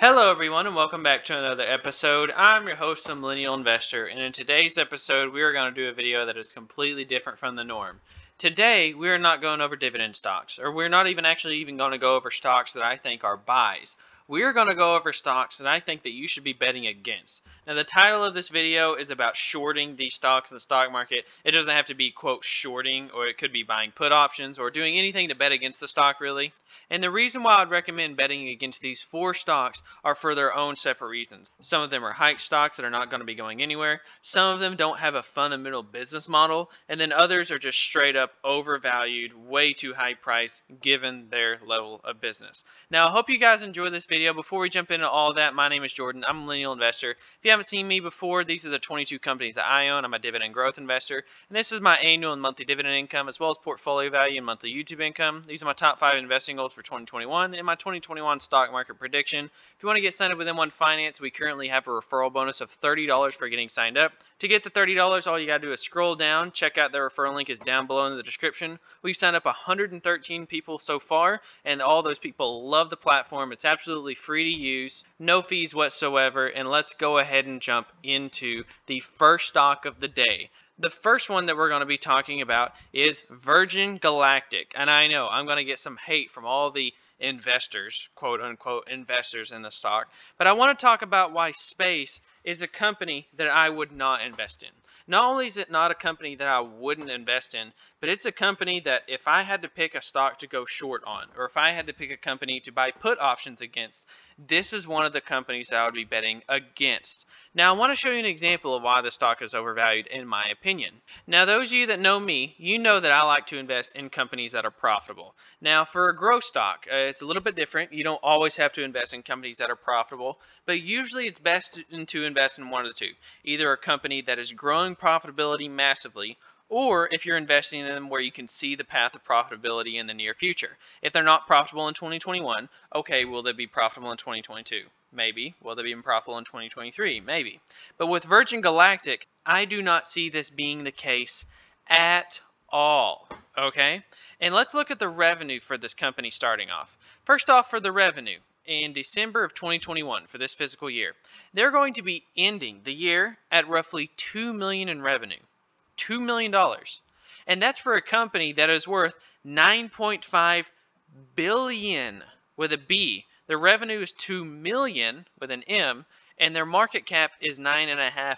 Hello, everyone, and welcome back to another episode. I'm your host, the Millennial Investor, and in today's episode, we are going to do a video that is completely different from the norm. Today, we are not going over dividend stocks, or we're not even going to go over stocks that I think are buys. We are going to go over stocks that I think that you should be betting against. Now, the title of this video is about shorting these stocks in the stock market. It doesn't have to be, quote, shorting, or it could be buying put options, or doing anything to bet against the stock, really. And the reason why I'd recommend betting against these four stocks are for their own separate reasons. Some of them are hype stocks that are not going to be going anywhere. Some of them don't have a fundamental business model. And then others are just straight up overvalued, way too high priced given their level of business. Now, I hope you guys enjoy this video. Before we jump into all that, my name is Jordan. I'm a millennial investor. If you haven't seen me before, these are the 22 companies that I own. I'm a dividend growth investor. And this is my annual and monthly dividend income, as well as portfolio value and monthly YouTube income. These are my top 5 investing goals for 2021 and my 2021 stock market prediction. If you want to get signed up with M1 Finance, we currently have a referral bonus of $30 for getting signed up. To get the $30, all you got to do is scroll down, check out the referral link is down below in the description. We've signed up 113 people so far, and all those people love the platform. It's absolutely free to use, no fees whatsoever, and let's go ahead and jump into the first stock of the day. The first one that we're going to be talking about is Virgin Galactic, and I know I'm going to get some hate from all the investors, quote unquote investors in the stock, but I want to talk about why space is a company that I would not invest in. Not only is it not a company that I wouldn't invest in, but it's a company that if I had to pick a stock to go short on, or if I had to pick a company to buy put options against, this is one of the companies that I would be betting against. Now, I want to show you an example of why the stock is overvalued in my opinion. Now, those of you that know me, you know that I like to invest in companies that are profitable. Now, for a growth stock, it's a little bit different. You don't always have to invest in companies that are profitable, but usually it's best to invest in one of the two. Either a company that is growing profitability massively, or if you're investing in them where you can see the path of profitability in the near future. If they're not profitable in 2021, okay, will they be profitable in 2022? Maybe. Will they be profitable in 2023? Maybe. But with Virgin Galactic, I do not see this being the case at all. Okay? And let's look at the revenue for this company starting off. First off, for the revenue, in December of 2021 for this fiscal year, they're going to be ending the year at roughly $2 million in revenue. $2 million. And that's for a company that is worth $9.5 billion with a B. Their revenue is $2 million with an M, and their market cap is $9.5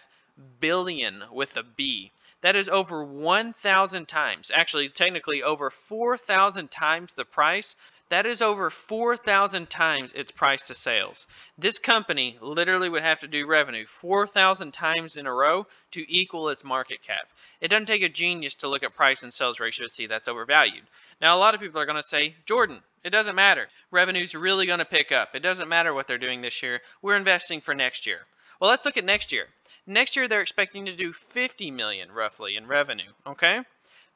billion with a B. That is over 1,000 times, actually technically over 4,000 times the price. That is over 4,000 times its price to sales. This company literally would have to do revenue 4,000 times in a row to equal its market cap. It doesn't take a genius to look at price and sales ratio to see that's overvalued. Now, a lot of people are going to say, Jordan, it doesn't matter. Revenue's really going to pick up. It doesn't matter what they're doing this year. We're investing for next year. Well, let's look at next year. Next year, they're expecting to do $50 million roughly in revenue, okay?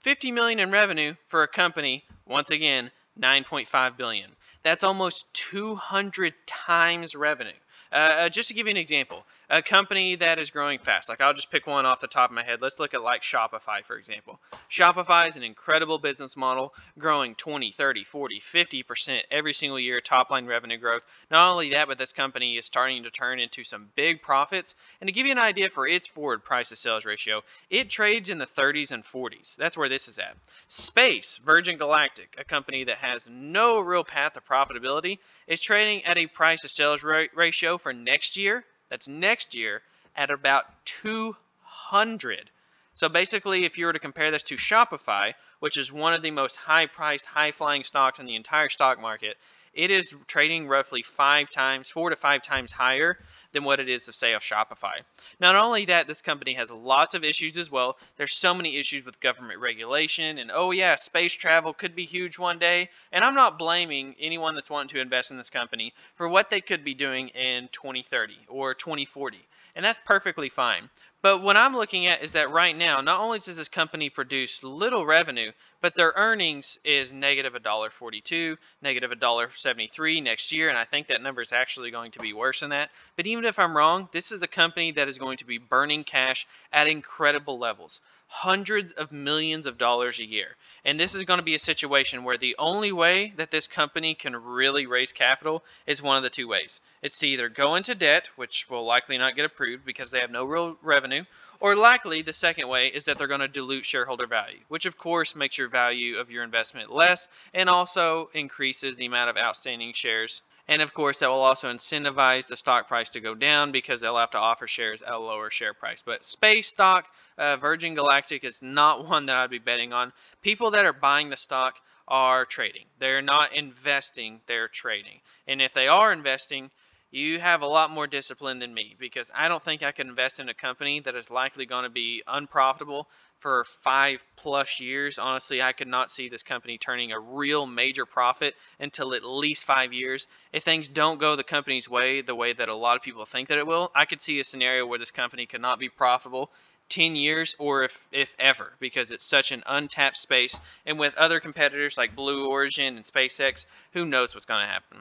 $50 million in revenue for a company, once again, $9.5 billion. That's almost 200 times revenue. Just to give you an example, a company that is growing fast, like I'll just pick one off the top of my head. Let's look at like Shopify, for example. Shopify is an incredible business model, growing 20, 30, 40, 50% every single year, top line revenue growth. Not only that, but this company is starting to turn into some big profits. And to give you an idea for its forward price to sales ratio, it trades in the 30s and 40s. That's where this is at. Space, Virgin Galactic, a company that has no real path to profitability, is trading at a price to sales ratio for next year, that's next year, at about 200. So basically, if you were to compare this to Shopify, which is one of the most high-priced, high-flying stocks in the entire stock market, it is trading roughly 4 to 5 times higher than what it is of, say, of Shopify. Not only that, this company has lots of issues as well. There's so many issues with government regulation, and oh yeah, space travel could be huge one day. And I'm not blaming anyone that's wanting to invest in this company for what they could be doing in 2030 or 2040. And that's perfectly fine. But what I'm looking at is that right now, not only does this company produce little revenue, but their earnings is negative $1.42, negative $1.73 next year, and I think that number is actually going to be worse than that. But even if I'm wrong, this is a company that is going to be burning cash at incredible levels. hundreds of millions of dollars a year. And this is going to be a situation where the only way that this company can really raise capital is one of the two ways. It's to either go into debt, which will likely not get approved because they have no real revenue, or likely the second way is that they're going to dilute shareholder value, which of course makes your value of your investment less and also increases the amount of outstanding shares. And of course, that will also incentivize the stock price to go down because they'll have to offer shares at a lower share price. But space stock, Virgin Galactic, is not one that I'd be betting on. People that are buying the stock are trading. They're not investing, they're trading. And if they are investing, you have a lot more discipline than me, because I don't think I can invest in a company that is likely going to be unprofitable for 5+ years. Honestly, I could not see this company turning a real major profit until at least 5 years. If things don't go the company's way, the way that a lot of people think that it will, I could see a scenario where this company could not be profitable 10 years, or if ever, because it's such an untapped space. And with other competitors like Blue Origin and SpaceX, who knows what's going to happen.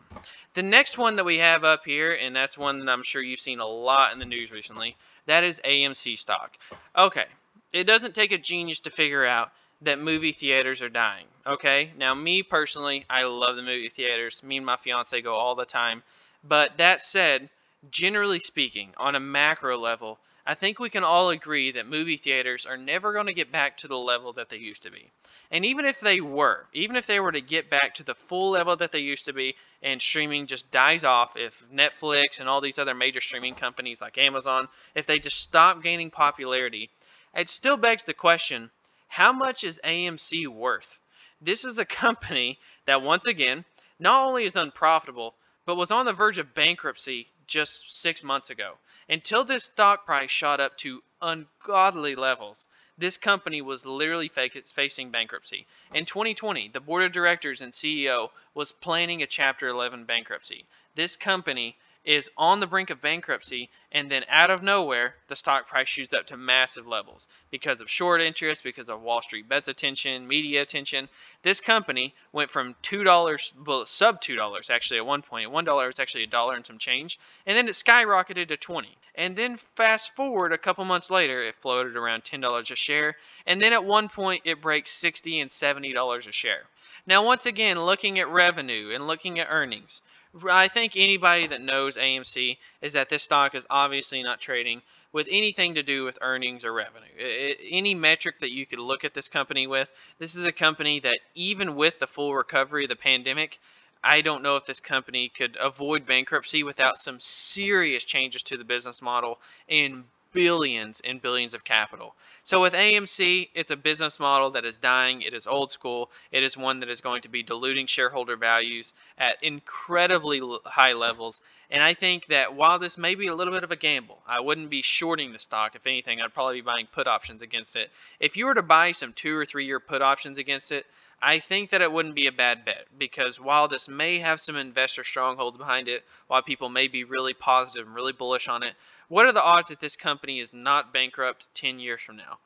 The next one that we have up here, and that's one that I'm sure you've seen a lot in the news recently, that is AMC stock. Okay, it doesn't take a genius to figure out that movie theaters are dying. Okay, now me personally, I love the movie theaters. Me and my fiance go all the time. But that said, generally speaking, on a macro level, I think we can all agree that movie theaters are never going to get back to the level that they used to be. And even if they were to get back to the full level that they used to be, and streaming just dies off, if Netflix and all these other major streaming companies like Amazon, if they just stop gaining popularity, it still begs the question, how much is AMC worth? This is a company that, once again, not only is unprofitable, but was on the verge of bankruptcy just 6 months ago. Until this stock price shot up to ungodly levels, this company was literally facing bankruptcy. In 2020, the board of directors and CEO was planning a Chapter 11 bankruptcy. This company is on the brink of bankruptcy, and then out of nowhere, the stock price shoots up to massive levels because of short interest, because of Wall Street Bet's attention, media attention. This company went from $2, well, sub $2 actually at one point. $1 was actually $1 and some change, and then it skyrocketed to 20. And then fast forward a couple months later, it floated around $10 a share, and then at one point it breaks $60 and $70 a share. Now, once again, looking at revenue and looking at earnings, I think anybody that knows AMC is that this stock is obviously not trading with anything to do with earnings or revenue. Any metric that you could look at this company with, this is a company that even with the full recovery of the pandemic, I don't know if this company could avoid bankruptcy without some serious changes to the business model and billions and billions of capital. So with AMC, it's a business model that is dying. It is old school. It is one that is going to be diluting shareholder values at incredibly high levels. And I think that while this may be a little bit of a gamble, I wouldn't be shorting the stock. If anything, I'd probably be buying put options against it. If you were to buy some 2 or 3 year put options against it, I think that it wouldn't be a bad bet, because while this may have some investor strongholds behind it, while people may be really positive and really bullish on it, what are the odds that this company is not bankrupt 10 years from now?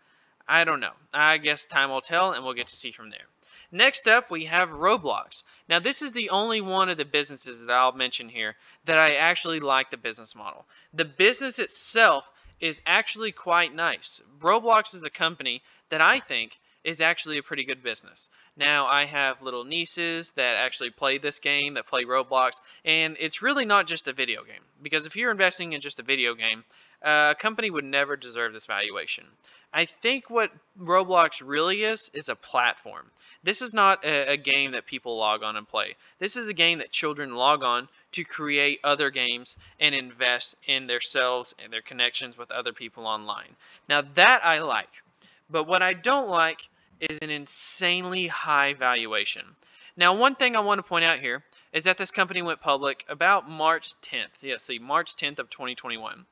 I don't know. I guess time will tell, and we'll get to see from there. Next up, we have Roblox. Now, this is the only one of the businesses that I'll mention here that I actually like the business model. The business itself is actually quite nice. Roblox is a company that I think is actually a pretty good business. Now, I have little nieces that actually play this game, that play Roblox, and it's really not just a video game. Because if you're investing in just a video game, a company would never deserve this valuation. I think what Roblox really is a platform. This is not a game that people log on and play. This is a game that children log on to create other games and invest in themselves and their connections with other people online. Now, that I like. But what I don't like is an insanely high valuation. Now, one thing I want to point out here is that this company went public about March 10th. Yeah, see, March 10th of 2021.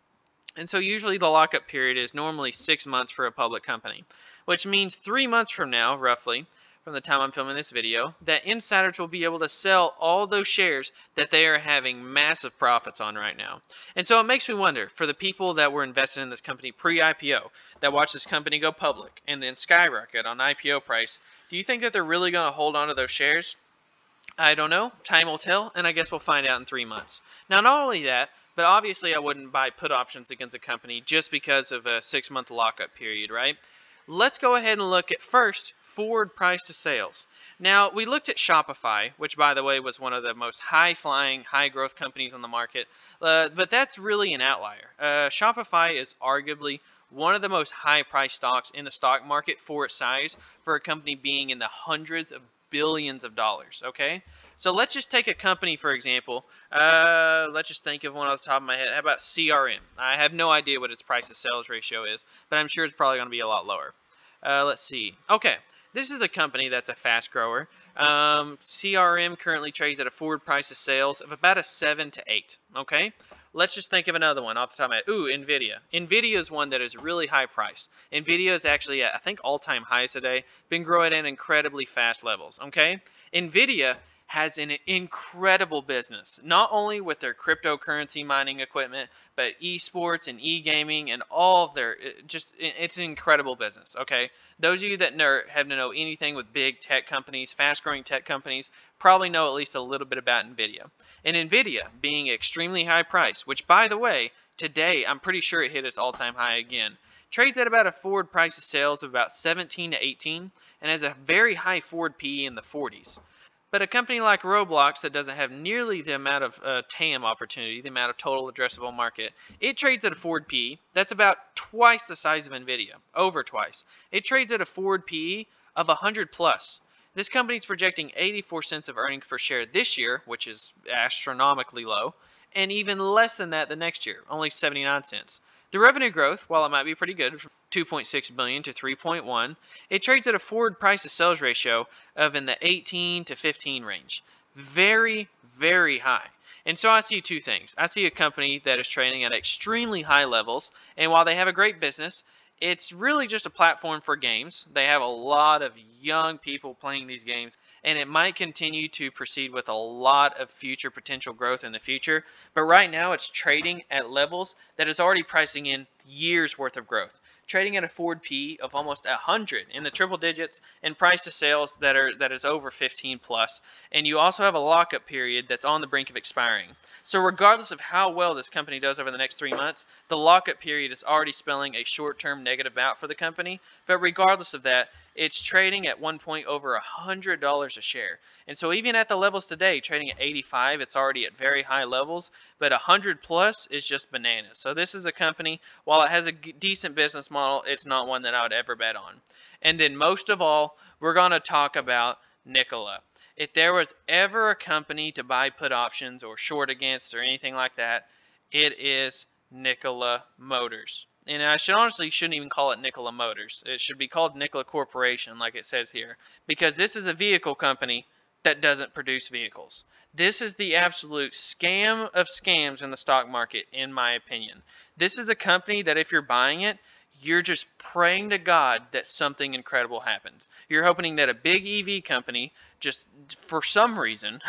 And so usually the lockup period is normally 6 months for a public company, which means 3 months from now, roughly, from the time I'm filming this video, that insiders will be able to sell all those shares that they are having massive profits on right now. And so it makes me wonder, for the people that were invested in this company pre-IPO, that watched this company go public and then skyrocket on IPO price, do you think that they're really going to hold on to those shares? I don't know. Time will tell, and I guess we'll find out in 3 months. Now, not only that, but obviously I wouldn't buy put options against a company just because of a 6-month lockup period, right? Let's go ahead and look at first forward price to sales. Now, we looked at Shopify, which by the way was one of the most high-flying, high-growth companies on the market, but that's really an outlier. Shopify is arguably one of the most high-priced stocks in the stock market for its size, for a company being in the hundreds of billions of dollars, okay? So let's just take a company, for example. Let's just think of one off the top of my head. How about CRM? I have no idea what its price to sales ratio is, but I'm sure it's probably going to be a lot lower. Let's see. Okay, this is a company that's a fast grower. CRM currently trades at a forward price to sales of about a 7 to 8. Okay, let's just think of another one off the top of my head. Ooh, Nvidia. Nvidia is one that is really high priced. Nvidia is actually at, I think, all-time highs today. Been growing at incredibly fast levels. Okay, Nvidia has an incredible business, not only with their cryptocurrency mining equipment, but esports and e-gaming and all of their, it's an incredible business, okay? Those of you that have to know anything with big tech companies, fast-growing tech companies, probably know at least a little bit about NVIDIA. And NVIDIA being extremely high price, which by the way, today I'm pretty sure it hit its all-time high again, trades at about a forward price of sales of about 17 to 18 and has a very high forward PE in the 40s. But a company like Roblox that doesn't have nearly the amount of TAM opportunity, the amount of total addressable market, it trades at a forward PE that's about twice the size of NVIDIA, over twice. It trades at a forward PE of 100 plus. This company is projecting 84 cents of earnings per share this year, which is astronomically low, and even less than that the next year, only 79 cents. The revenue growth, while it might be pretty good, from 2.6 billion to 3.1, it trades at a forward price to sales ratio of in the 18 to 15 range. Very, very high. And so I see two things. I see a company that is trading at extremely high levels, and while they have a great business, it's really just a platform for games. They have a lot of young people playing these games, and it might continue to proceed with a lot of future potential growth in the future. But right now it's trading at levels that is already pricing in years worth of growth. Trading at a forward PE of almost 100 in the triple digits and price to sales that is over 15 plus. And you also have a lockup period that's on the brink of expiring. So regardless of how well this company does over the next 3 months, the lockup period is already spelling a short-term negative out for the company. But regardless of that, it's trading at one point over $100 a share. And so even at the levels today, trading at 85, it's already at very high levels, but 100 plus is just bananas. So this is a company, while it has a decent business model, it's not one that I would ever bet on. And then most of all, we're going to talk about Nikola. If there was ever a company to buy put options or short against or anything like that, it is Nikola Motors. And I shouldn't even call it Nikola Motors. It should be called Nikola Corporation, like it says here, because this is a vehicle company that doesn't produce vehicles. This is the absolute scam of scams in the stock market, in my opinion. This is a company that if you're buying it, you're just praying to God that something incredible happens. You're hoping that a big EV company, just for some reason,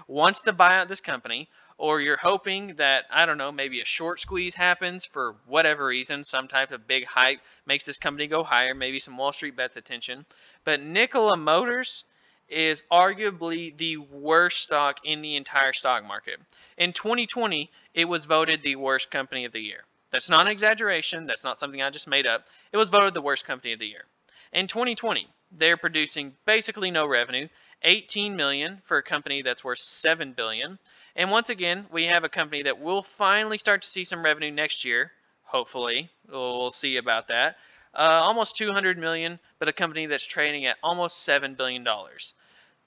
wants to buy out this company, or you're hoping that, I don't know, maybe a short squeeze happens for whatever reason, some type of big hype makes this company go higher, maybe some Wall Street bets attention. But Nikola Motors is arguably the worst stock in the entire stock market. In 2020, it was voted the worst company of the year. That's not an exaggeration. That's not something I just made up. It was voted the worst company of the year. In 2020, they're producing basically no revenue, 18 million for a company that's worth 7 billion. And once again, we have a company that will finally start to see some revenue next year, hopefully. We'll see about that. Almost 200 million, but a company that's trading at almost $7 billion.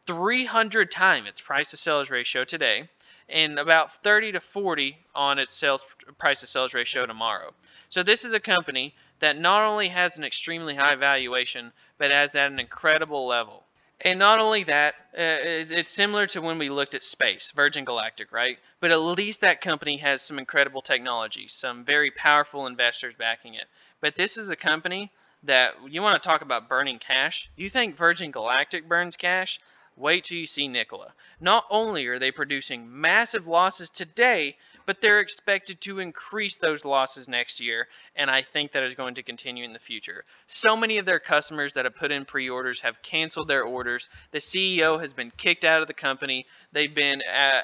300 times its price to sales ratio today, and about 30 to 40 on its price to sales ratio tomorrow. So this is a company that not only has an extremely high valuation, but has at an incredible level. And not only that, it's similar to when we looked at space, Virgin Galactic, right? But at least that company has some incredible technology, some very powerful investors backing it. But this is a company that, you want to talk about burning cash? You think Virgin Galactic burns cash? Wait till you see Nikola. Not only are they producing massive losses today, but they're expected to increase those losses next year, and I think that is going to continue in the future. So many of their customers that have put in pre-orders have canceled their orders. The CEO has been kicked out of the company. They've been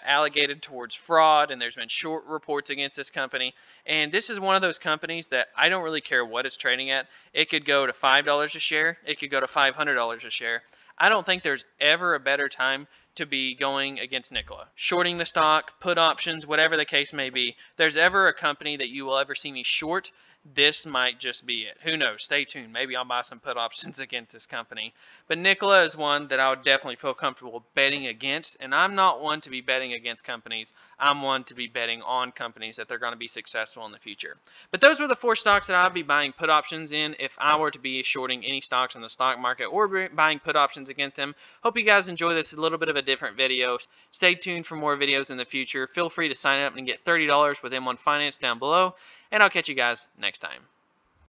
allocated towards fraud, and there's been short reports against this company. And this is one of those companies that I don't really care what it's trading at. It could go to $5 a share. It could go to $500 a share. I don't think there's ever a better time to be going against Nikola. Shorting the stock, put options, whatever the case may be. If there's ever a company that you will ever see me short, this might just be it. Who knows? Stay tuned. Maybe I'll buy some put options against this company. But Nikola is one that I would definitely feel comfortable betting against. And I'm not one to be betting against companies. I'm one to be betting on companies that they're going to be successful in the future. But those were the 4 stocks that I'd be buying put options in if I were to be shorting any stocks in the stock market or buying put options against them. Hope you guys enjoy this. A little bit of a different video. Stay tuned for more videos in the future. Feel free to sign up and get $30 with M1 Finance down below. And I'll catch you guys next time.